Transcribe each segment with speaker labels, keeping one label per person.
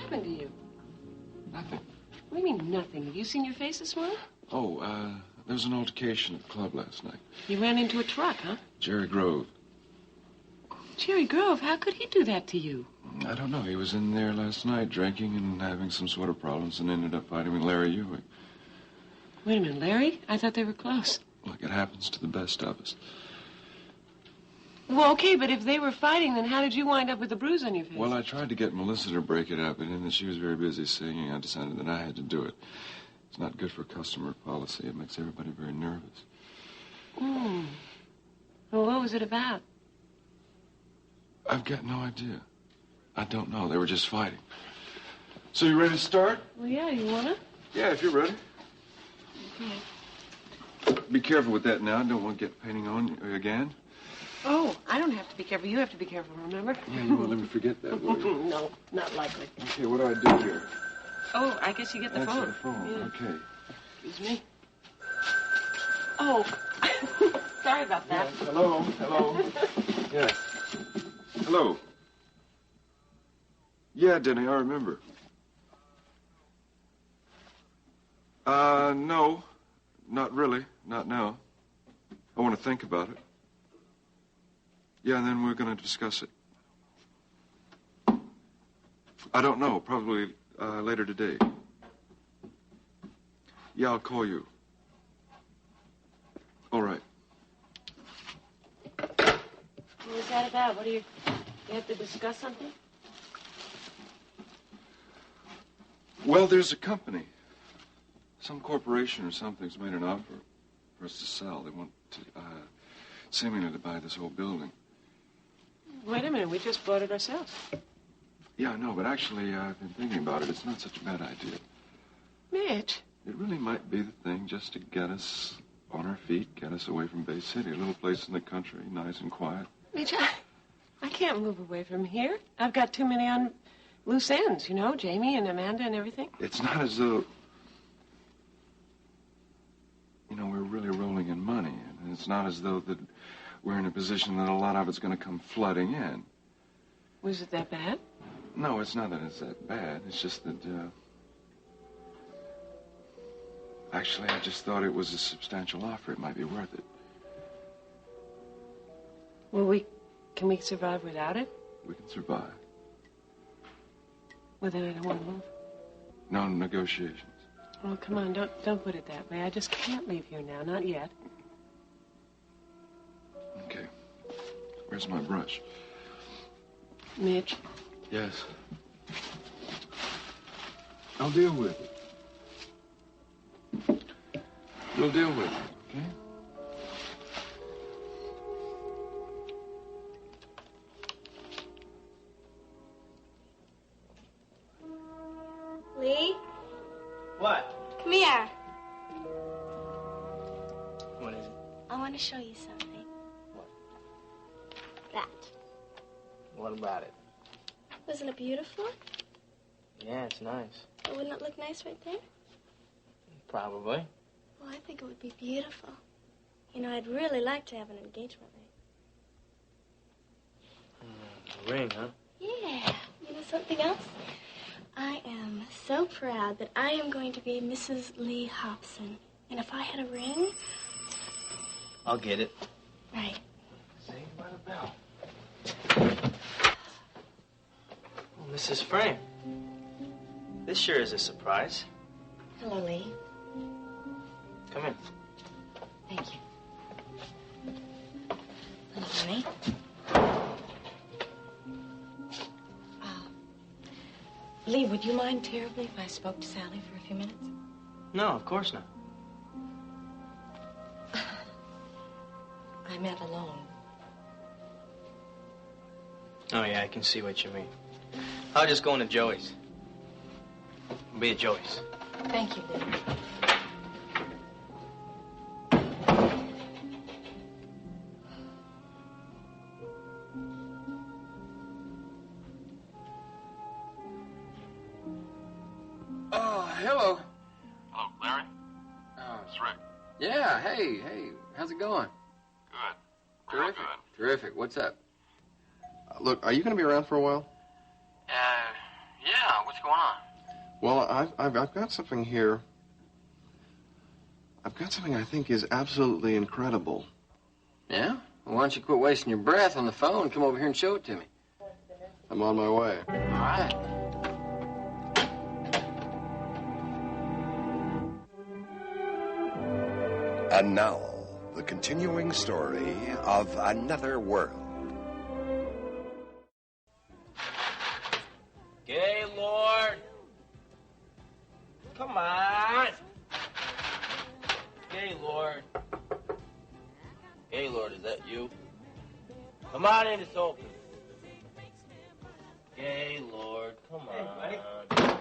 Speaker 1: happened to you?
Speaker 2: Nothing.
Speaker 1: What do you mean, nothing? Have you seen your face this morning?
Speaker 2: Oh, there was an altercation at the club last night.
Speaker 1: You ran into a truck, huh?
Speaker 2: Jerry Grove.
Speaker 1: Jerry Grove? How could he do that to you?
Speaker 2: I don't know. He was in there last night drinking and having some sort of problems and ended up fighting with Larry Ewing.
Speaker 1: Wait a minute, Larry? I thought they were close.
Speaker 2: Look, it happens to the best of us.
Speaker 1: Well, okay, but if they were fighting, then how did you wind up with a bruise on your face?
Speaker 2: Well, I tried to get Melissa to break it up, and then she was very busy singing. I decided that I had to do it. It's not good for customer policy. It makes everybody very nervous.
Speaker 1: Hmm. Well, what was it about?
Speaker 2: I've got no idea. I don't know. They were just fighting. So you ready to start?
Speaker 1: Well, yeah, you wanna?
Speaker 2: Yeah, if you're ready.
Speaker 1: Okay.
Speaker 2: Be careful with that now. Don't want to get painting on you again.
Speaker 1: Oh, I don't have to be careful. You have to be careful, remember?
Speaker 2: Yeah, you won't let me forget that, will you?
Speaker 1: No, not likely.
Speaker 2: Okay, what do I do here?
Speaker 1: Oh, I guess you get the
Speaker 2: That's
Speaker 1: phone.
Speaker 2: the phone.
Speaker 1: Yeah.
Speaker 2: Okay.
Speaker 1: Excuse me. Oh, sorry about that.
Speaker 2: Yes, hello. Yes. Hello. Yeah, Denny, I remember. No, not really. Not now. I want to think about it. Yeah, and then we're going to discuss it. I don't know. Probably later today. Yeah, I'll call you. All right.
Speaker 1: What was that about? What do you have to discuss something?
Speaker 2: Well, there's a company. Some corporation or something's made an offer for us to sell. They want to, seemingly to buy this whole building.
Speaker 1: Wait a minute. We just bought it ourselves.
Speaker 2: Yeah, I know, but actually, I've been thinking about it. It's not such a bad idea.
Speaker 1: Mitch.
Speaker 2: It really might be the thing just to get us on our feet, get us away from Bay City, a little place in the country, nice and quiet.
Speaker 1: Mitch, I can't move away from here. I've got too many on loose ends, you know, Jamie and Amanda and everything.
Speaker 2: It's not as though, you know, we're really rolling in money. And it's not as though that we're in a position that a lot of it's going to come flooding in.
Speaker 1: Was it that bad?
Speaker 2: No, it's not that it's that bad. It's just that, actually, I just thought it was a substantial offer. It might be worth it.
Speaker 1: Well, can we survive without it?
Speaker 2: We can survive.
Speaker 1: Well, then I don't want to move.
Speaker 2: No negotiations.
Speaker 1: Oh, come on, don't put it that way. I just can't leave here now, not yet.
Speaker 2: Okay. Where's my brush?
Speaker 1: Mitch.
Speaker 2: Yes. I'll deal with it. We'll deal with it, okay?
Speaker 3: Leigh?
Speaker 4: What?
Speaker 3: Come here.
Speaker 4: What is it?
Speaker 3: I want to show you something.
Speaker 4: What?
Speaker 3: That.
Speaker 4: What about it?
Speaker 3: Wasn't it beautiful?
Speaker 4: Yeah, it's nice.
Speaker 3: But wouldn't it look nice right there?
Speaker 4: Probably.
Speaker 3: Well, I think it would be beautiful. You know, I'd really like to have an engagement ring.
Speaker 4: A ring, huh?
Speaker 3: Yeah. You know something else? I am so proud that I am going to be Mrs. Leigh Hobson. And if I had a ring...
Speaker 4: I'll get it.
Speaker 3: Right.
Speaker 4: Saved by the bell. Oh, Mrs. Frame. This sure is a surprise.
Speaker 3: Hello, Leigh.
Speaker 4: Come in.
Speaker 3: Thank you. Hello, honey. Leigh, would you mind terribly if I spoke to Sally for a few minutes?
Speaker 4: No, of course not.
Speaker 3: I meant alone.
Speaker 4: Oh, yeah, I can see what you mean. I'll just go into Joey's. I'll be at Joey's.
Speaker 3: Thank you, Leigh.
Speaker 5: Hello.
Speaker 2: Hello, Larry? It's Rick.
Speaker 5: Yeah, hey, how's it going?
Speaker 2: Good. Real
Speaker 5: Terrific. What's up? Look, are you going to be around for a while? Yeah, what's going on?
Speaker 6: Well, I've got something here. I've got something I think is absolutely incredible.
Speaker 5: Yeah? Well, why don't you quit wasting your breath on the phone and come over here and show it to me?
Speaker 6: I'm on my way.
Speaker 5: All right.
Speaker 7: And now, the continuing story of Another World.
Speaker 4: Gaylord! Come on! Gaylord. Gaylord, is that you? Come on in, it's open. Gaylord, come on. Hey, buddy.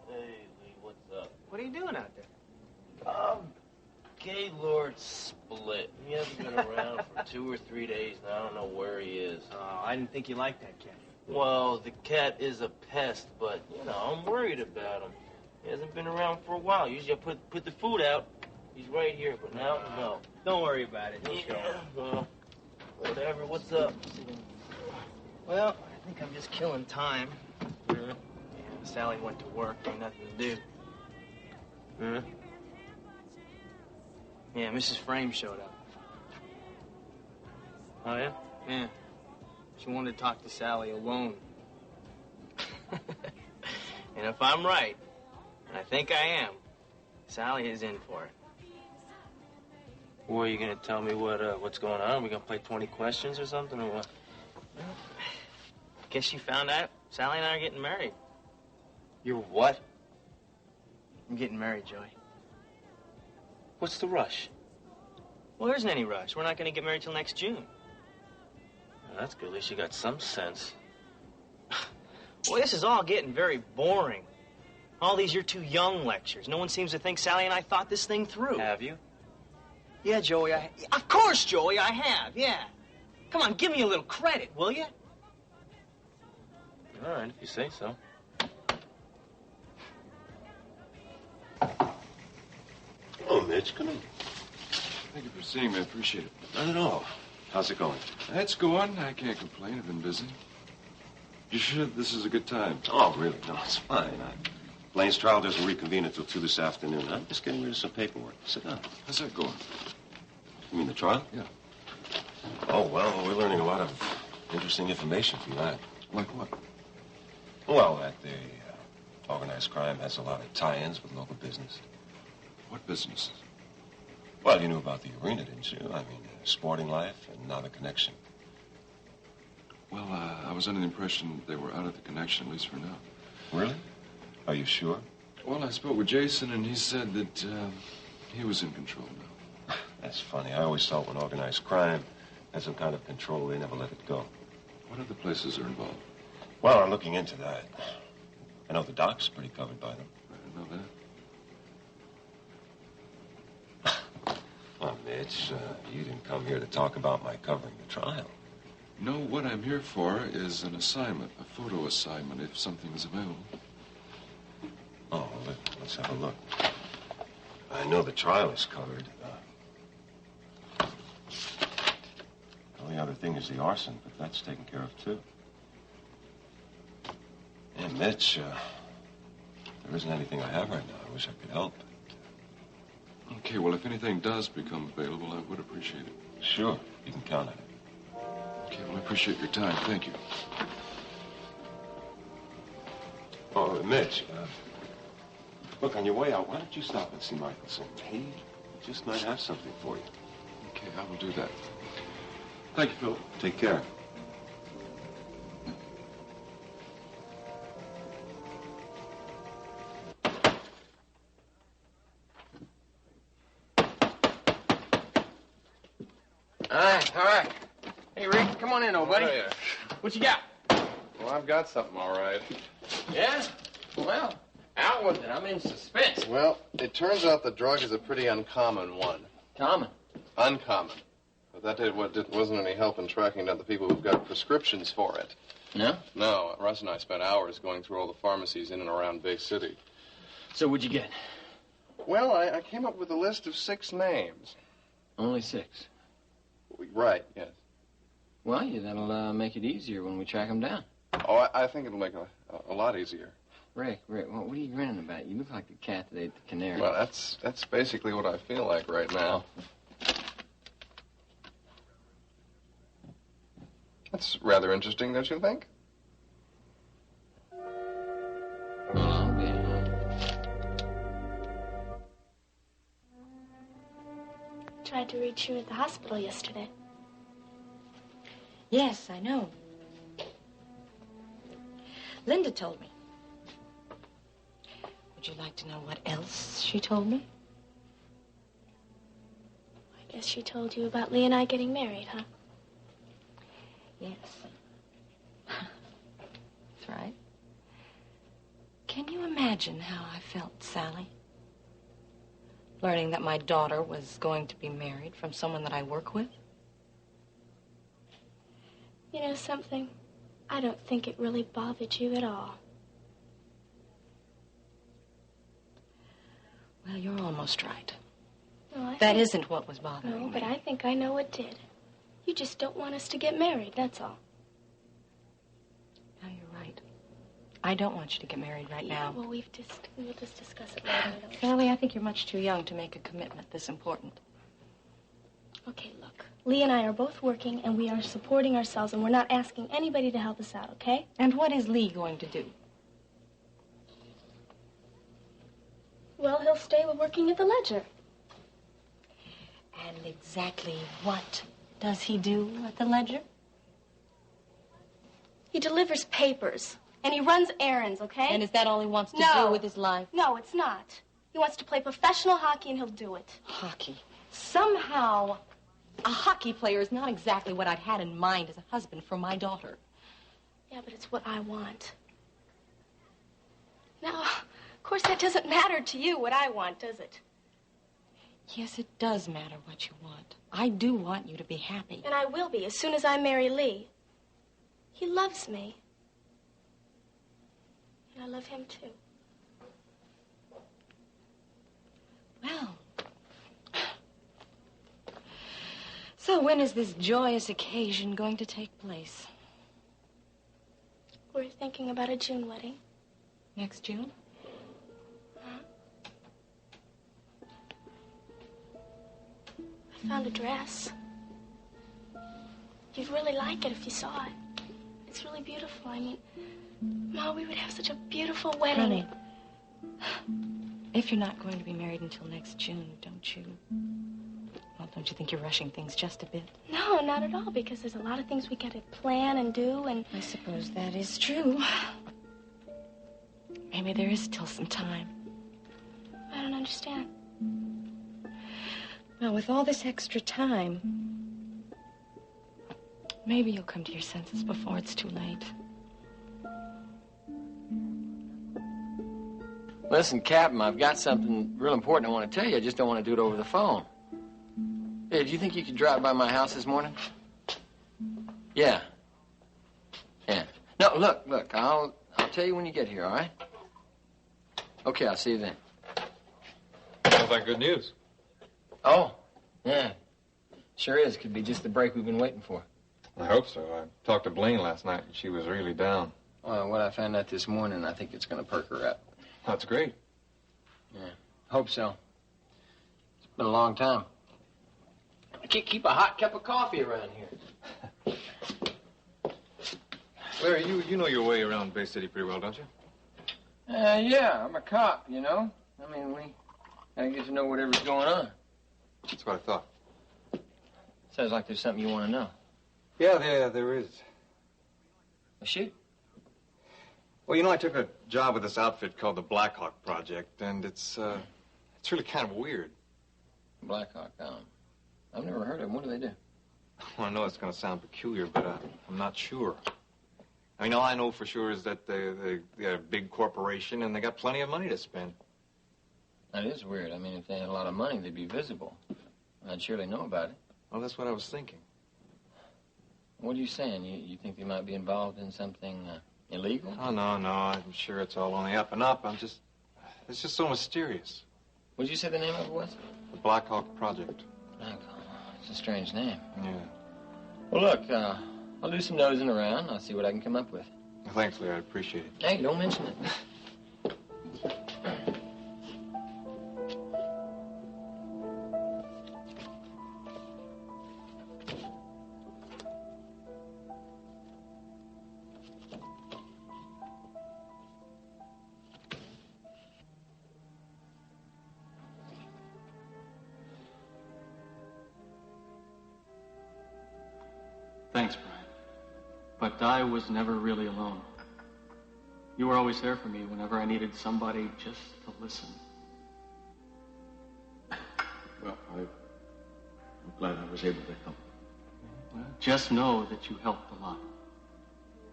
Speaker 4: Hey, Leigh, what's up?
Speaker 8: What are you doing out there?
Speaker 4: Gaylord split. He hasn't been around for 2 or 3 days now. I don't know where he is.
Speaker 8: Oh, I didn't think you liked that cat.
Speaker 4: Well, the cat is a pest, but, you know, I'm worried about him. He hasn't been around for a while. Usually I put the food out. He's right here, but now, no.
Speaker 8: Don't worry about it. He'll show
Speaker 4: Yeah,
Speaker 8: up.
Speaker 4: well, whatever. What's up?
Speaker 8: Well, I think I'm just killing time. Yeah, Sally went to work. Ain't nothing to do.
Speaker 4: Hmm?
Speaker 8: Yeah, Mrs. Frame showed up.
Speaker 4: Oh, yeah?
Speaker 8: Yeah. She wanted to talk to Sally alone. And if I'm right, and I think I am, Sally is in for it.
Speaker 4: Well, are you going to tell me what's going on? Are we going to play 20 questions or something, or what?
Speaker 8: Well, guess she found out Sally and I are getting married.
Speaker 4: You're what?
Speaker 8: I'm getting married, Joey.
Speaker 4: What's the rush?
Speaker 8: Well, there isn't any rush. We're not going to get married till next June.
Speaker 4: Well, that's good. At least you got some sense.
Speaker 8: Boy, this is all getting very boring. All these you're too young lectures. No one seems to think Sally and I thought this thing through.
Speaker 4: Have you?
Speaker 8: Yeah, Joey, Of course, Joey, I have, yeah. Come on, give me a little credit, will you?
Speaker 4: All right, if you say so.
Speaker 9: Oh, Mitch, come in.
Speaker 2: Thank you for seeing me. I appreciate it.
Speaker 9: Not at all. How's it going?
Speaker 2: It's going. I can't complain. I've been busy. You sure this is a good time?
Speaker 9: Oh, really? No, it's fine. Blaine's trial doesn't reconvene until 2 this afternoon. I'm just getting rid of some paperwork. Sit down.
Speaker 2: How's that going?
Speaker 9: You mean the trial?
Speaker 2: Yeah.
Speaker 9: Oh, well, we're learning a lot of interesting information from that.
Speaker 2: Like what?
Speaker 9: Well, that the organized crime has a lot of tie-ins with local business.
Speaker 2: What business?
Speaker 9: Well, you knew about the arena, didn't you? I mean, sporting life and now the connection.
Speaker 2: Well, I was under the impression they were out of the connection, at least for now.
Speaker 9: Really? Are you sure?
Speaker 2: Well, I spoke with Jason, and he said that he was in control now.
Speaker 9: That's funny. I always thought when organized crime had some kind of control, they never let it go.
Speaker 2: What other places are involved?
Speaker 9: Well, I'm looking into that. I know the doc's pretty covered by them.
Speaker 2: I didn't know that.
Speaker 9: Well, Mitch, you didn't come here to talk about my covering the trial.
Speaker 2: No, what I'm here for is an assignment, a photo assignment, if something's available.
Speaker 9: Oh, well, let's have a look. I know the trial is covered. The only other thing is the arson, but that's taken care of, too. And Mitch, there isn't anything I have right now. I wish I could help.
Speaker 2: Okay, well, if anything does become available, I would appreciate it.
Speaker 9: Sure, you can count on it.
Speaker 2: Okay, well, I appreciate your time. Thank you.
Speaker 9: Oh, Mitch, look, on your way out, why don't you stop and see Michelson? He just might have something for you.
Speaker 2: Okay, I will do that. Thank you, Phil.
Speaker 9: Take care.
Speaker 5: All right. Hey, Rick, come on in, old buddy.
Speaker 6: Oh, yeah.
Speaker 5: What you got?
Speaker 6: Well, I've got something, all right.
Speaker 5: Yeah? Well, out with it. I'm in suspense.
Speaker 6: Well, it turns out the drug is a pretty uncommon one.
Speaker 5: Common.
Speaker 6: Uncommon. But that wasn't any help in tracking down the people who've got prescriptions for it.
Speaker 5: No?
Speaker 6: No, Russ and I spent hours going through all the pharmacies in and around Bay City.
Speaker 5: So what'd you get?
Speaker 6: Well, I came up with a list of 6 names.
Speaker 5: Only 6.
Speaker 6: Right, yes.
Speaker 5: Well, yeah, that'll make it easier when we track them down.
Speaker 6: Oh, I think it'll make a lot easier.
Speaker 5: Rick, what are you grinning about? You look like the cat that ate the canary.
Speaker 6: Well, that's basically what I feel like right now. That's rather interesting, don't you think?
Speaker 3: Tried to reach you at the hospital yesterday.
Speaker 10: Yes, I know. Linda told me. Would you like to know what else she told me?
Speaker 3: I guess she told you about Leigh and I getting married, huh?
Speaker 10: Yes. That's right. Can you imagine how I felt, Sally? Learning that my daughter was going to be married from someone that I work with?
Speaker 3: You know something? I don't think it really bothered you at all.
Speaker 10: Well, you're almost right.
Speaker 3: No,
Speaker 10: that isn't what was bothering me.
Speaker 3: No, but I think I know what did. You just don't want us to get married, that's all.
Speaker 10: No, you're right. I don't want you to get married right now.
Speaker 3: Well, we'll just discuss it later.
Speaker 10: Sally, I think you're much too young to make a commitment this important.
Speaker 3: Okay, look. Leigh and I are both working, and we are supporting ourselves, and we're not asking anybody to help us out, okay?
Speaker 10: And what is Leigh going to do?
Speaker 3: Well, he'll stay working at the Ledger.
Speaker 10: And exactly what does he do at the Ledger?
Speaker 3: He delivers papers, and he runs errands, okay?
Speaker 10: And is that all he wants to do with his life?
Speaker 3: No, it's not. He wants to play professional hockey, and he'll do it.
Speaker 10: Hockey. Somehow, a hockey player is not exactly what I'd had in mind as a husband for my daughter.
Speaker 3: Yeah, but it's what I want. Now, of course, that doesn't matter to you what I want, does it?
Speaker 10: Yes, it does matter what you want. I do want you to be happy.
Speaker 3: And I will be as soon as I marry Leigh. He loves me. And I love him, too.
Speaker 10: Well. So when is this joyous occasion going to take place?
Speaker 3: We're thinking about a June wedding.
Speaker 10: Next June?
Speaker 3: I found a dress. You'd really like it if you saw it. It's really beautiful. I mean, Ma, we would have such a beautiful wedding.
Speaker 10: Honey, if you're not going to be married until next June, don't you think you're rushing things just a bit?
Speaker 3: No, not at all, because there's a lot of things we got to plan and do, and...
Speaker 10: I suppose that is true. Maybe there is still some time.
Speaker 3: I don't understand.
Speaker 10: Well, with all this extra time, maybe you'll come to your senses before it's too late.
Speaker 5: Listen, Captain, I've got something real important I want to tell you. I just don't want to do it over the phone. Hey, do you think you could drive by my house this morning? Yeah. No, look, I'll tell you when you get here, all right? Okay, I'll see you then.
Speaker 2: Sounds like good news.
Speaker 5: Oh, yeah. Sure is. Could be just the break we've been waiting for.
Speaker 2: I hope so. I talked to Blaine last night, and she was really down.
Speaker 5: What I found out this morning, I think it's going to perk her up.
Speaker 2: That's great.
Speaker 5: Yeah, hope so. It's been a long time. I can't keep a hot cup of coffee around here.
Speaker 2: Larry, you know your way around Bay City pretty well, don't you?
Speaker 5: Yeah, I'm a cop, you know. I mean, we gotta get to know whatever's going on.
Speaker 2: That's what I thought.
Speaker 5: Sounds like there's something you want to know.
Speaker 2: Yeah, there is.
Speaker 5: Well, shoot.
Speaker 2: Well, you know, I took a job with this outfit called the Blackhawk Project, and it's really kind of weird.
Speaker 5: Blackhawk, I've never heard of them. What do they do?
Speaker 2: Well, I know it's going to sound peculiar, but I'm not sure. I mean, all I know for sure is that they're a big corporation, and they got plenty of money to spend.
Speaker 5: That is weird. I mean, if they had a lot of money, they'd be visible. I'd surely know about it.
Speaker 2: Well, that's what I was thinking.
Speaker 5: What are you saying? You think they might be involved in something illegal?
Speaker 2: Oh, no. I'm sure it's all on the up and up. It's just so mysterious.
Speaker 5: What did you say the name of it was?
Speaker 2: The Blackhawk Project.
Speaker 5: Blackhawk. It's a strange name.
Speaker 2: Yeah.
Speaker 5: Well, look, I'll do some nosing around. I'll see what I can come up with.
Speaker 6: Thanks, Leigh. I appreciate it.
Speaker 5: Hey, don't mention it.
Speaker 11: Thanks, Brian. But I was never really alone. You were always there for me whenever I needed somebody just to listen.
Speaker 9: Well, I'm glad I was able to help.
Speaker 11: Well, just know that you helped a lot.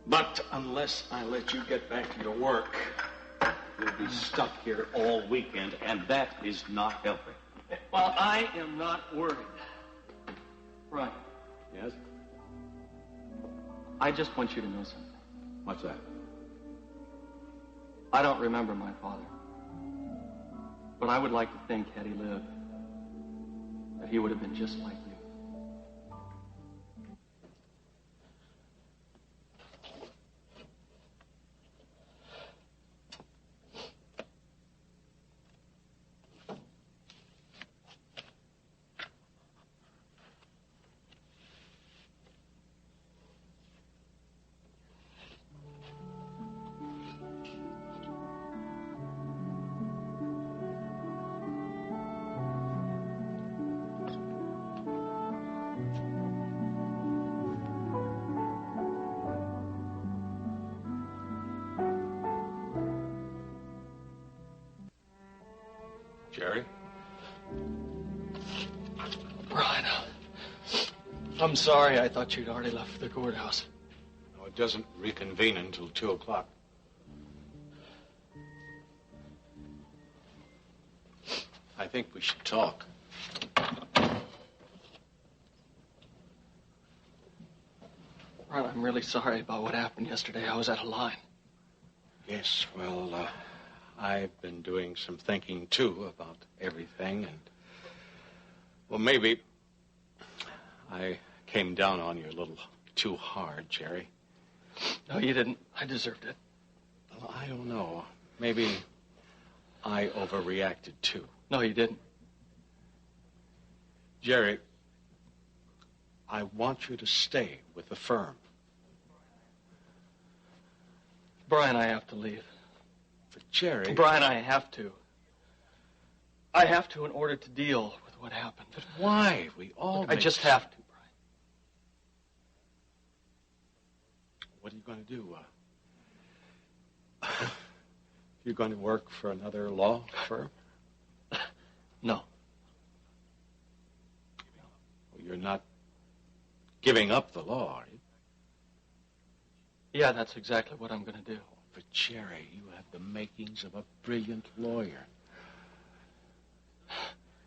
Speaker 9: But unless I let you get back to your work, you'll be stuck here all weekend, and that is not helping.
Speaker 11: Well, I am not worried. Brian.
Speaker 9: Yes?
Speaker 11: I just want you to know something.
Speaker 9: What's that?
Speaker 11: I don't remember my father. But I would like to think, had he lived, that he would have been just like you.
Speaker 9: Jerry?
Speaker 11: Brian, I'm sorry. I thought you'd already left the courthouse.
Speaker 12: No, it doesn't reconvene until 2 o'clock. I think we should talk.
Speaker 11: Brian, I'm really sorry about what happened yesterday. I was out of line.
Speaker 12: Yes, well, I've been doing some thinking, too, about everything, and, well, maybe I came down on you a little too hard, Jerry.
Speaker 11: No, you didn't. I deserved it.
Speaker 12: Well, I don't know. Maybe I overreacted, too.
Speaker 11: No, you didn't.
Speaker 12: Jerry, I want you to stay with the firm.
Speaker 11: Brian, I have to leave.
Speaker 12: But, Jerry...
Speaker 11: Brian, I have to. I have to in order to deal with what happened.
Speaker 12: But why? We all...
Speaker 11: Look, I just have to, Brian.
Speaker 12: What are you going to do? You're going to work for another law firm?
Speaker 11: No.
Speaker 12: You're not giving up the law, are you?
Speaker 11: Yeah, that's exactly what I'm going to do.
Speaker 12: But, Jerry, you have the makings of a brilliant lawyer.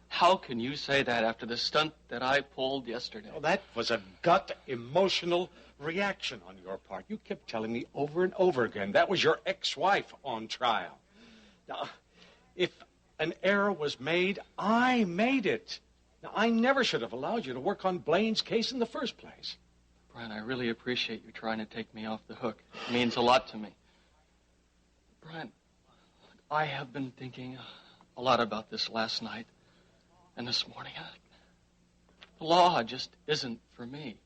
Speaker 11: How can you say that after the stunt that I pulled yesterday?
Speaker 12: Oh, that was a gut, emotional reaction on your part. You kept telling me over and over again that was your ex-wife on trial. Now, if an error was made, I made it. Now, I never should have allowed you to work on Blaine's case in the first place.
Speaker 11: Brian, I really appreciate you trying to take me off the hook. It means a lot to me. Brian, I have been thinking a lot about this last night and this morning. The law just isn't for me.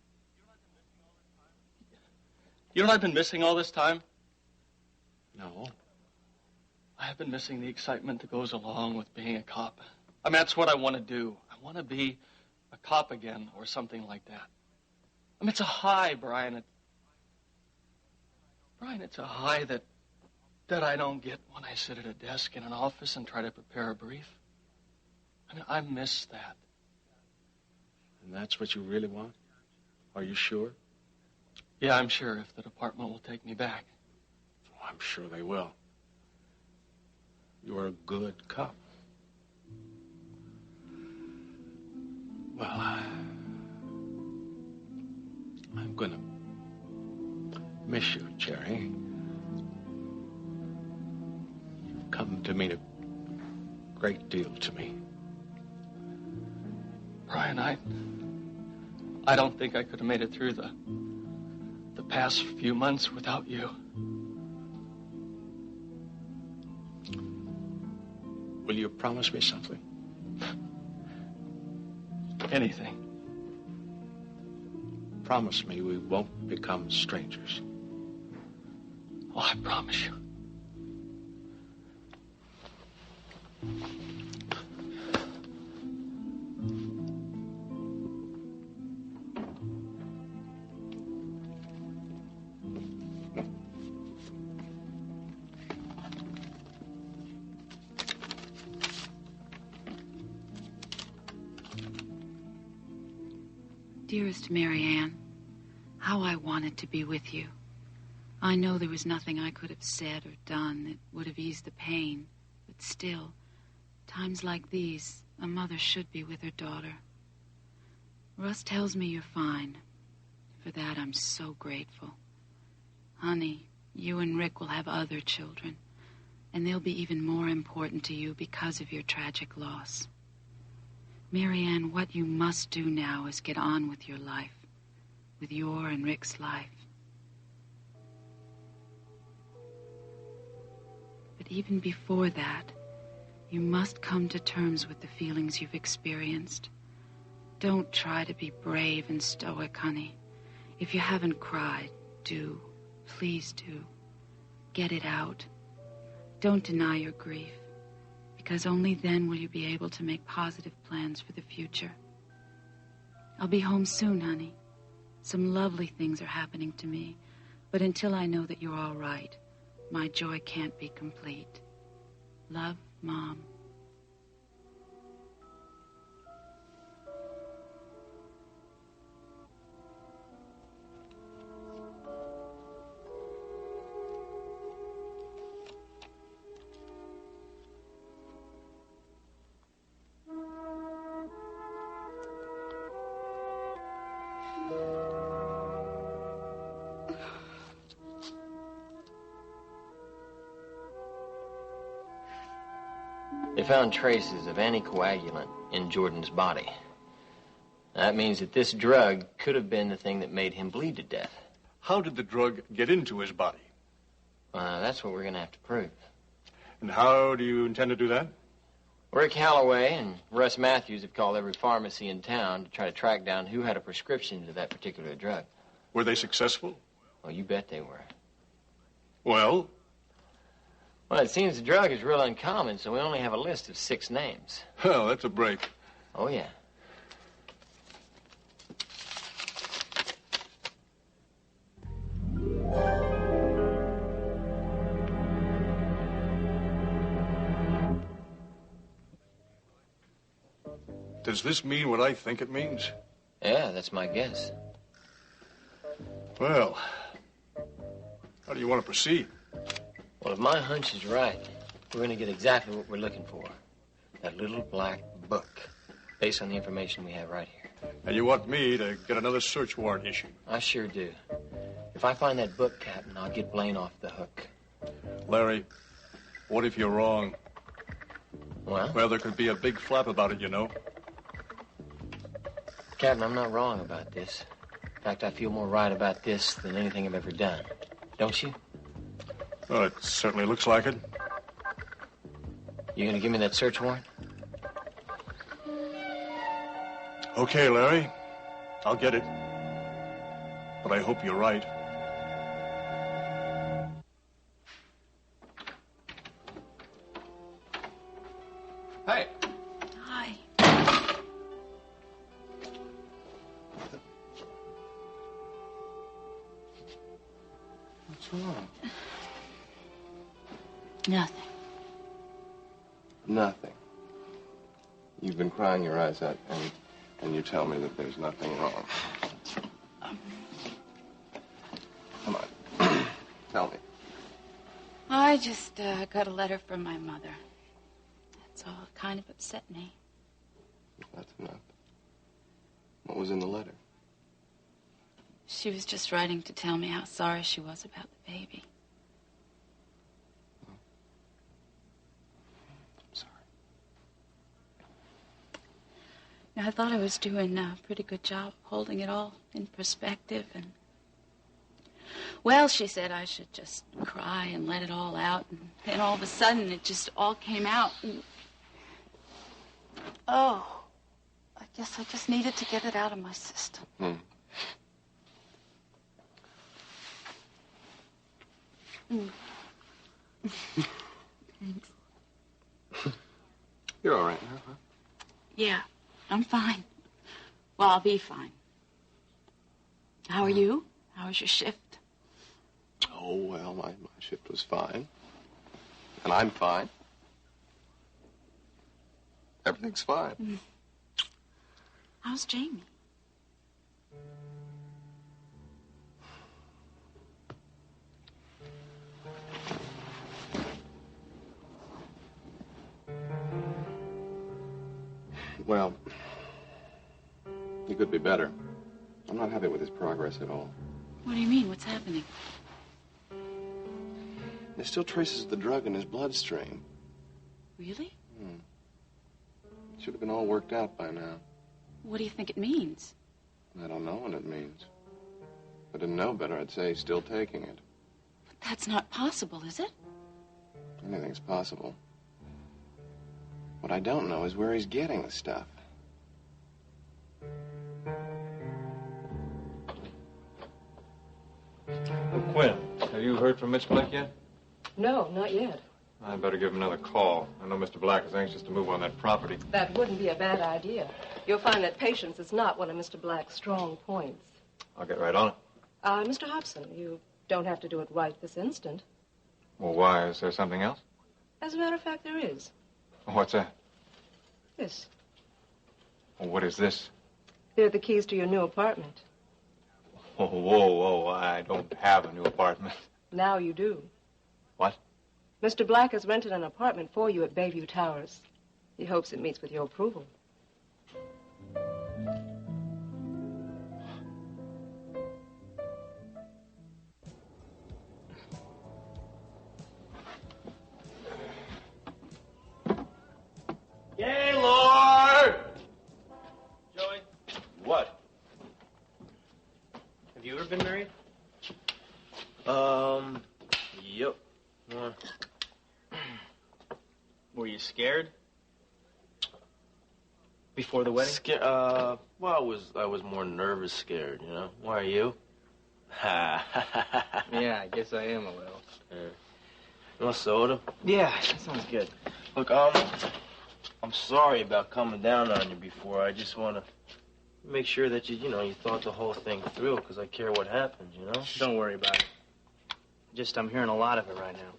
Speaker 11: You know what I've been missing all this time?
Speaker 12: No.
Speaker 11: I have been missing the excitement that goes along with being a cop. I mean, that's what I want to do. I want to be a cop again or something like that. I mean, it's a high, Brian. Brian, it's a high that I don't get when I sit at a desk in an office and try to prepare a brief. I mean, I miss that.
Speaker 12: And that's what you really want? Are you sure?
Speaker 11: Yeah, I'm sure if the department will take me back.
Speaker 12: Oh, I'm sure they will. You're a good cop. Well, I'm going to miss you, Jerry. You've come to mean a great deal to me.
Speaker 11: Brian, I don't think I could have made it through the past few months without you.
Speaker 12: Will you promise me something?
Speaker 11: Anything.
Speaker 12: Promise me we won't become strangers.
Speaker 11: Oh, I promise you.
Speaker 13: Dearest Marianne, how I wanted to be with you. I know there was nothing I could have said or done that would have eased the pain, but still, times like these, a mother should be with her daughter. Russ tells me you're fine. For that, I'm so grateful. Honey, you and Rick will have other children, and they'll be even more important to you because of your tragic loss. Marianne, what you must do now is get on with your life, with your and Rick's life. But even before that, you must come to terms with the feelings you've experienced. Don't try to be brave and stoic, honey. If you haven't cried, do. Please do. Get it out. Don't deny your grief, because only then will you be able to make positive plans for the future. I'll be home soon, honey. Some lovely things are happening to me, but until I know that you're all right, my joy can't be complete. Love, Mom.
Speaker 5: They found traces of anticoagulant in Jordan's body. That means that this drug could have been the thing that made him bleed to death.
Speaker 9: How did the drug get into his body?
Speaker 5: That's what we're going to have to prove.
Speaker 9: And how do you intend to do that?
Speaker 5: Rick Holloway and Russ Matthews have called every pharmacy in town to try to track down who had a prescription to that particular drug.
Speaker 9: Were they successful?
Speaker 5: Well, you bet they were.
Speaker 9: Well?
Speaker 5: Well, it seems the drug is real uncommon, so we only have a list of 6 names.
Speaker 9: Well, that's a break.
Speaker 5: Oh, yeah.
Speaker 9: Does this mean what I think it means?
Speaker 5: Yeah, that's my guess.
Speaker 9: Well, how do you want to proceed?
Speaker 5: Well, if my hunch is right, we're going to get exactly what we're looking for. That little black book, based on the information we have right here.
Speaker 9: And you want me to get another search warrant issued?
Speaker 5: I sure do. If I find that book, Captain, I'll get Blaine off the hook.
Speaker 9: Larry, what if you're wrong?
Speaker 5: Well?
Speaker 9: Well, there could be a big flap about it, you know.
Speaker 5: Captain, I'm not wrong about this. In fact, I feel more right about this than anything I've ever done. Don't you?
Speaker 9: Well, it certainly looks like it.
Speaker 5: You gonna give me that search warrant?
Speaker 9: Okay, Larry. I'll get it. But I hope you're right.
Speaker 6: Hey.
Speaker 13: Hi.
Speaker 6: What's wrong?
Speaker 13: Nothing.
Speaker 6: Nothing. You've been crying your eyes out, and you tell me that there's nothing wrong. Come on. Tell me.
Speaker 13: I just got a letter from my mother. That's all kind of upset me.
Speaker 6: That's enough. What was in the letter?
Speaker 13: She was just writing to tell me how sorry she was about the baby. I thought I was doing a pretty good job holding it all in perspective. And, well, she said I should just cry and let it all out. And then all of a sudden, it just all came out. And Oh, I guess I just needed to get it out of my system. Thanks.
Speaker 6: You're all right now, huh?
Speaker 13: Yeah, I'm fine. Well, I'll be fine. How are you? How was your shift?
Speaker 6: Oh, well, my shift was fine. And I'm fine. Everything's fine.
Speaker 13: How's Jamie?
Speaker 6: Well, he could be better. I'm not happy with his progress at all.
Speaker 13: What do you mean? What's happening?
Speaker 6: There's still traces of the drug in his bloodstream.
Speaker 13: Really?
Speaker 6: Should have been all worked out by now.
Speaker 13: What do you think it means?
Speaker 6: I don't know what it means. If I didn't know better, I'd say he's still taking it.
Speaker 13: But that's not possible, is it?
Speaker 6: Anything's possible. What I don't know is where he's getting the stuff.
Speaker 2: Oh, Quinn, have you heard from Mitch Black yet?
Speaker 10: No, not yet.
Speaker 2: I'd better give him another call. I know Mr. Black is anxious to move on that property.
Speaker 10: That wouldn't be a bad idea. You'll find that patience is not one of Mr. Black's strong points.
Speaker 2: I'll get right on it.
Speaker 10: Mr. Hobson, you don't have to do it right this instant.
Speaker 2: Well, why? Is there something else?
Speaker 10: As a matter of fact, there is.
Speaker 2: What's that?
Speaker 10: This.
Speaker 2: Well, what is this?
Speaker 10: They're the keys to your new apartment.
Speaker 2: Oh, whoa, I don't have a new apartment.
Speaker 10: Now you do.
Speaker 2: What?
Speaker 10: Mr. Black has rented an apartment for you at Bayview Towers. He hopes it meets with your approval.
Speaker 4: Gaylord! Joey? What?
Speaker 8: Have you ever been married?
Speaker 4: Yep.
Speaker 8: Were you scared? Before the wedding?
Speaker 4: Well, I was more nervous scared, you know? Why are you?
Speaker 8: Yeah, I guess I am a little.
Speaker 4: You want soda?
Speaker 8: Yeah, that sounds good.
Speaker 4: Look, I'm sorry about coming down on you before. I just want to make sure that you thought the whole thing through, because I care what happens, you know?
Speaker 8: Don't worry about it. Just, I'm hearing a lot of it right now.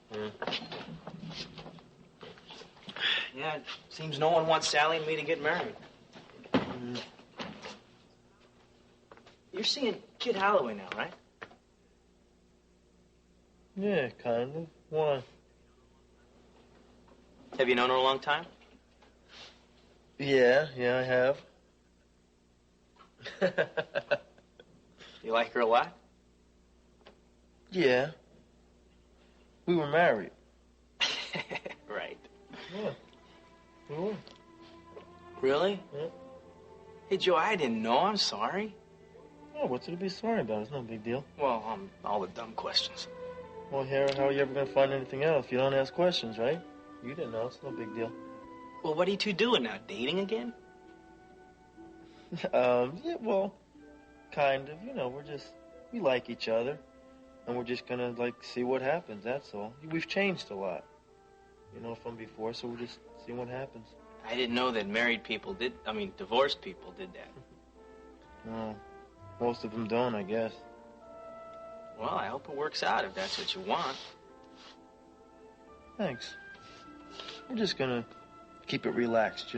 Speaker 8: Yeah, it seems no one wants Sally and me to get married. You're seeing Kid Holloway now, right?
Speaker 4: Yeah, kind of. Why?
Speaker 8: Have you known her a long time?
Speaker 4: Yeah, I have.
Speaker 8: You like her a lot?
Speaker 4: Yeah. We were married.
Speaker 8: Right.
Speaker 4: Yeah. We were.
Speaker 8: Really?
Speaker 4: Yeah.
Speaker 8: Hey, Joe, I didn't know. I'm sorry.
Speaker 4: Yeah, what's there to be sorry about? It's no big deal.
Speaker 8: Well, all the dumb questions.
Speaker 4: Well, Harry, how are you ever going to find anything out if you don't ask questions, right? You didn't know. It's no big deal.
Speaker 8: Well, what are you two doing now? Dating again?
Speaker 4: Yeah, well, kind of. We like each other. And we're just going to, see what happens, that's all. We've changed a lot, from before, so we'll just see what happens.
Speaker 8: I didn't know that divorced people did that.
Speaker 4: Well, most of them don't, I guess.
Speaker 8: Well, I hope it works out if that's what you want.
Speaker 4: Thanks. We're just going to keep it relaxed,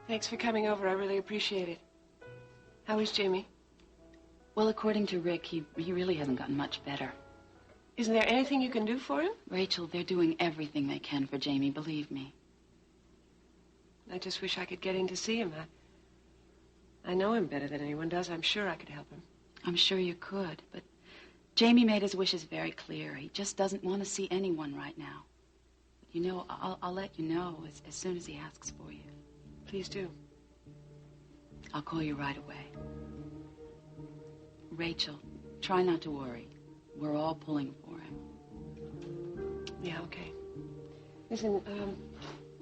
Speaker 1: Thanks for coming over. I really appreciate it. How is Jamie?
Speaker 13: Well, according to Rick, he really hasn't gotten much better.
Speaker 1: Isn't there anything you can do for him?
Speaker 13: Rachel, they're doing everything they can for Jamie, believe me.
Speaker 1: I just wish I could get in to see him. I know him better than anyone does. I'm sure I could help him.
Speaker 13: I'm sure you could, but Jamie made his wishes very clear. He just doesn't want to see anyone right now. But I'll let you know as soon as he asks for you.
Speaker 1: Please do.
Speaker 13: I'll call you right away. Rachel, try not to worry. We're all pulling for him.
Speaker 1: Yeah, okay. Listen,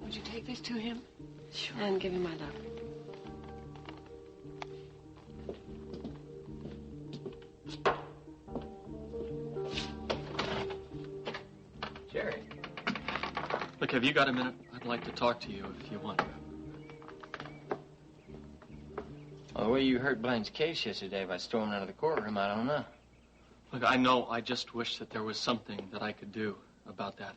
Speaker 1: would you take this to him?
Speaker 10: Sure.
Speaker 1: And give him my love.
Speaker 5: Jerry.
Speaker 11: Look, have you got a minute? I'd like to talk to you if you want.
Speaker 5: Well, the way you hurt Blaine's case yesterday by storming out of the courtroom, I don't know.
Speaker 11: Look, I know. I just wish that there was something that I could do about that.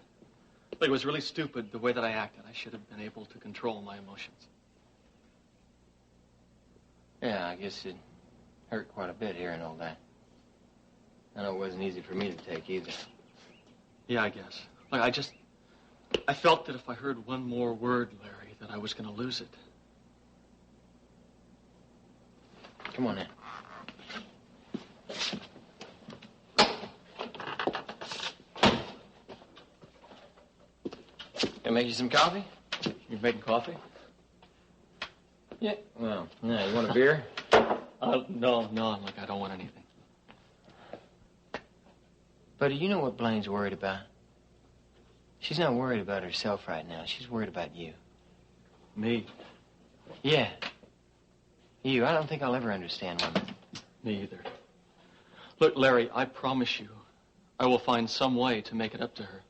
Speaker 11: Look, it was really stupid the way that I acted. I should have been able to control my emotions.
Speaker 5: Yeah, I guess it hurt quite a bit hearing all that. I know it wasn't easy for me to take either.
Speaker 11: Yeah, I guess. Look, I felt that if I heard one more word, Larry, that I was going to lose it.
Speaker 5: Come on in. Can I make you some coffee?
Speaker 11: You're making coffee?
Speaker 5: Yeah. Well, yeah, you want a beer?
Speaker 11: No, look, I don't want anything.
Speaker 5: Buddy, you know what Blaine's worried about? She's not worried about herself right now. She's worried about you.
Speaker 11: Me?
Speaker 5: Yeah. You. I don't think I'll ever understand women.
Speaker 11: Me either. Look, Larry, I promise you, I will find some way to make it up to her.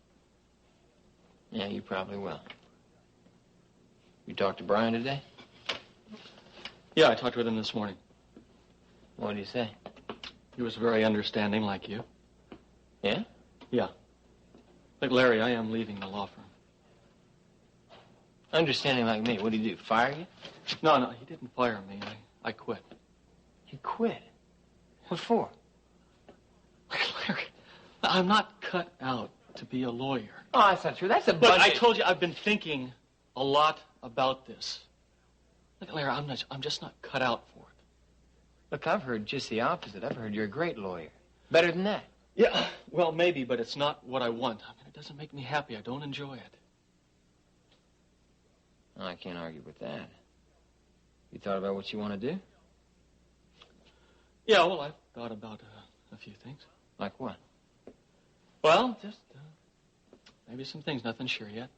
Speaker 5: Yeah, you probably will. You talked to Brian today?
Speaker 11: Yeah, I talked with him this morning.
Speaker 5: What did he say?
Speaker 11: He was very understanding, like you.
Speaker 5: Yeah?
Speaker 11: Yeah. Look, Larry, I am leaving the law firm.
Speaker 5: Understanding like me. What did he do, fire you?
Speaker 11: No, he didn't fire me. I quit.
Speaker 5: You quit? What for?
Speaker 11: Look, Larry, I'm not cut out to be a lawyer.
Speaker 5: Oh, that's not true. That's a bunch
Speaker 11: But I told you, I've been thinking a lot about this. Look, Larry, I'm just not cut out for it.
Speaker 5: Look, I've heard just the opposite. I've heard you're a great lawyer. Better than that.
Speaker 11: Yeah, well, maybe, but it's not what I want. I mean, it doesn't make me happy. I don't enjoy it.
Speaker 5: Well, I can't argue with that. You thought about what you want to do?
Speaker 11: Yeah, well, I've thought about a few things.
Speaker 5: Like what?
Speaker 11: Well, just maybe some things. Nothing sure yet.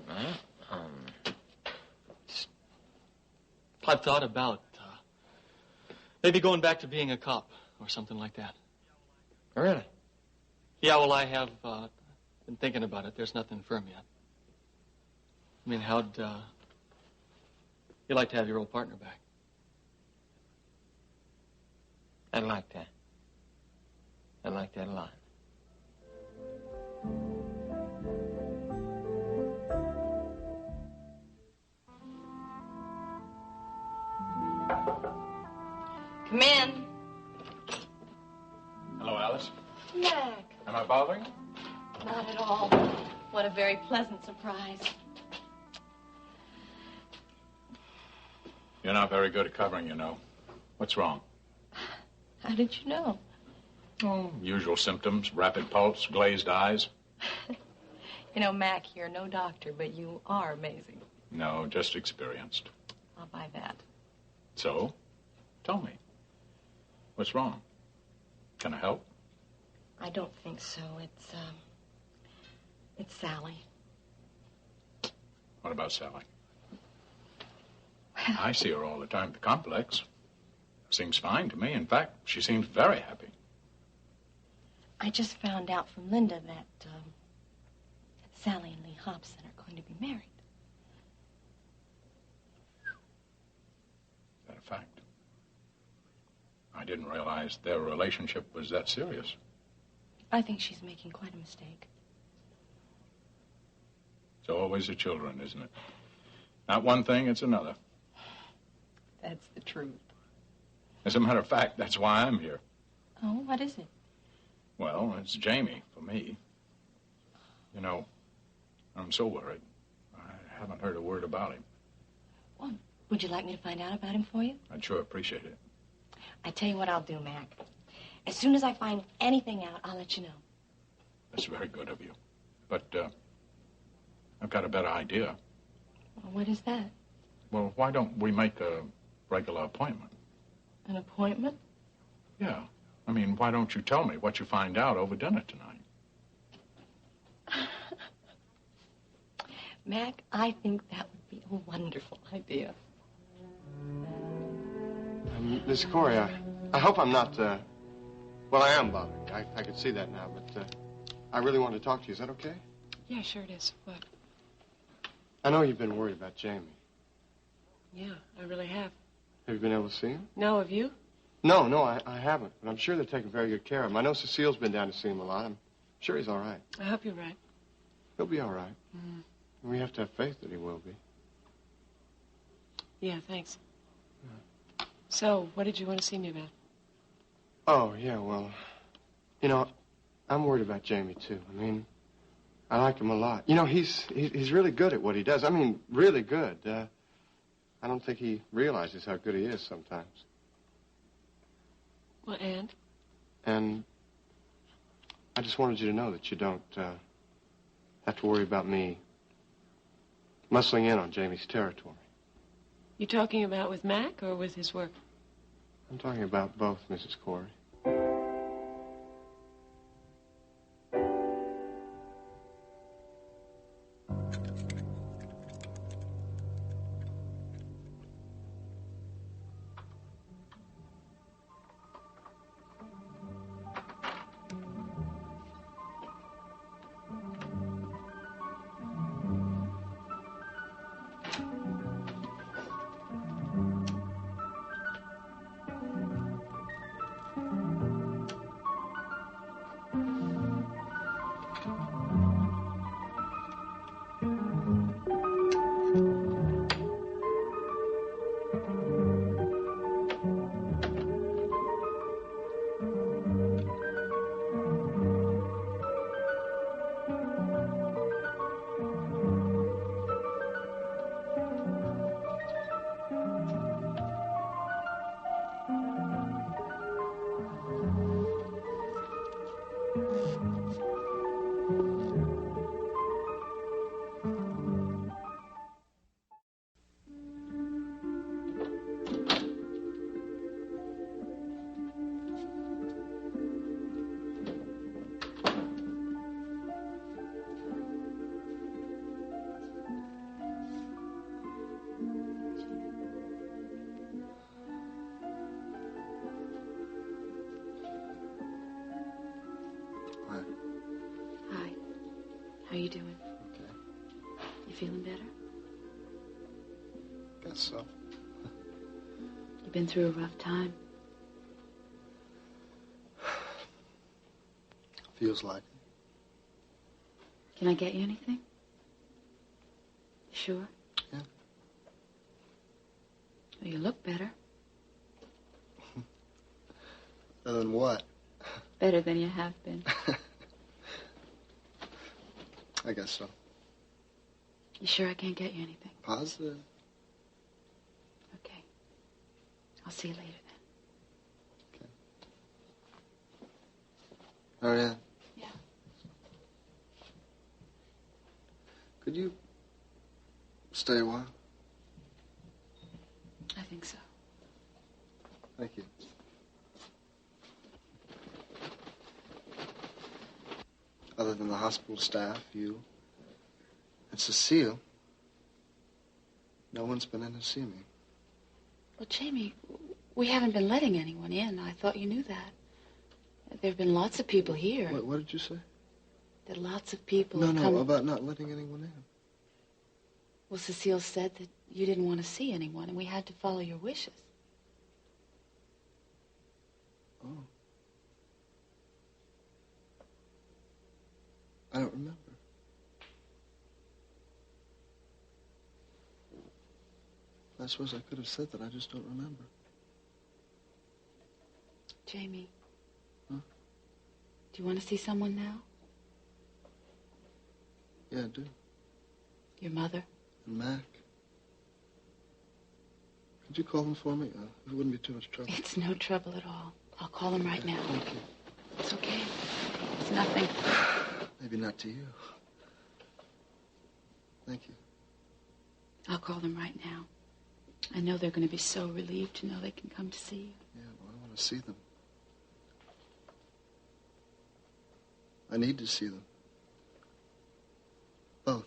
Speaker 5: Well,
Speaker 11: I've thought about maybe going back to being a cop or something like that.
Speaker 5: Really?
Speaker 11: Yeah, well, I have been thinking about it. There's nothing firm yet. I mean, how'd you like to have your old partner back?
Speaker 5: I'd like that. I'd like that a lot.
Speaker 10: Come in.
Speaker 12: Hello, Alice.
Speaker 10: Mac.
Speaker 12: Am I bothering?
Speaker 10: Not at all. What a very pleasant surprise.
Speaker 12: You're not very good at covering, you know. What's wrong?
Speaker 10: How did you know?
Speaker 12: Oh, usual symptoms, rapid pulse, glazed eyes.
Speaker 10: You know, Mac, you're no doctor, but you are amazing.
Speaker 12: No, just experienced.
Speaker 10: I'll buy that.
Speaker 12: So, tell me. What's wrong? Can I help?
Speaker 10: I don't think so. It's Sally.
Speaker 12: What about Sally? I see her all the time at the complex. Seems fine to me. In fact, she seems very happy.
Speaker 10: I just found out from Linda that Sally and Leigh Hobson are going to be married.
Speaker 12: Is that a fact? I didn't realize their relationship was that serious.
Speaker 10: I think she's making quite a mistake.
Speaker 12: It's always the children, isn't it? Not one thing, it's another.
Speaker 10: That's the truth.
Speaker 12: As a matter of fact, that's why I'm here.
Speaker 10: Oh, what is it?
Speaker 12: Well, it's Jamie for me. You know, I'm so worried. I haven't heard a word about him.
Speaker 10: Well, would you like me to find out about him for you?
Speaker 12: I'd sure appreciate it.
Speaker 10: I tell you what I'll do, Mac. As soon as I find anything out, I'll let you know.
Speaker 12: That's very good of you. But I've got a better idea.
Speaker 10: Well, what is that?
Speaker 12: Well, why don't we make a regular appointment?
Speaker 10: An appointment?
Speaker 12: Yeah. I mean, why don't you tell me what you find out over dinner tonight?
Speaker 10: Mac, I think that would be a wonderful idea.
Speaker 14: Miss Corey, I hope I'm not, well, I am bothering you. I can see that now, but I really want to talk to you. Is that okay?
Speaker 1: Yeah, sure it is. What?
Speaker 14: I know you've been worried about Jamie.
Speaker 1: Yeah, I really have.
Speaker 14: Have you been able to see him?
Speaker 1: No, have you?
Speaker 14: No, I haven't. But I'm sure they're taking very good care of him. I know Cecile's been down to see him a lot. I'm sure he's all right.
Speaker 1: I hope you're right.
Speaker 14: He'll be all right.
Speaker 1: Mm.
Speaker 14: We have to have faith that he will be.
Speaker 1: Yeah, thanks. Yeah. So, what did you want to see me about?
Speaker 14: Oh, yeah, well, you know, I'm worried about Jamie, too. I mean, I like him a lot. You know, he's really good at what he does. I mean, really good. I don't think he realizes how good he is sometimes.
Speaker 1: Well, and?
Speaker 14: And I just wanted you to know that you don't have to worry about me muscling in on Jamie's territory.
Speaker 1: You talking about with Mac or with his work?
Speaker 14: I'm talking about both, Mrs. Corey.
Speaker 13: How you doing?
Speaker 14: Okay.
Speaker 13: You feeling better?
Speaker 14: Guess so.
Speaker 13: You've been through a rough time.
Speaker 14: Feels like it.
Speaker 13: Can I get you anything? Sure?
Speaker 14: Yeah.
Speaker 13: Well, you look better.
Speaker 14: Better than what?
Speaker 13: Better than you have been.
Speaker 14: I guess so.
Speaker 13: You sure I can't get you anything?
Speaker 14: Positive.
Speaker 13: Okay. I'll see you later then.
Speaker 14: Okay. Marianne?
Speaker 13: Yeah.
Speaker 14: Could you stay a while?
Speaker 13: I think so.
Speaker 14: Thank you. Other than the hospital staff, you, and Cecile, no one's been in to see me.
Speaker 13: Well, Jamie, we haven't been letting anyone in. I thought you knew that. There have been lots of people here.
Speaker 14: What did you say?
Speaker 13: That lots of people
Speaker 14: No,
Speaker 13: have come...
Speaker 14: about not letting anyone in.
Speaker 13: Well, Cecile said that you didn't want to see anyone, and we had to follow your wishes.
Speaker 14: Oh. I don't remember. I suppose I could have said that. I just don't remember.
Speaker 13: Jamie.
Speaker 14: Huh?
Speaker 13: Do you want to see someone now?
Speaker 14: Yeah, I do.
Speaker 13: Your mother?
Speaker 14: And Mac. Could you call them for me? It wouldn't be too much trouble.
Speaker 13: It's no trouble at all. I'll call them right now.
Speaker 14: Thank you.
Speaker 13: It's okay. It's nothing.
Speaker 14: Maybe not to you. Thank you.
Speaker 13: I'll call them right now. I know they're going to be so relieved to know they can come to see you.
Speaker 14: Yeah, well, I want to see them. I need to see them. Both.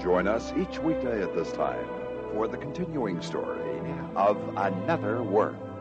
Speaker 7: Join us each weekday at this time for the continuing story of Another World.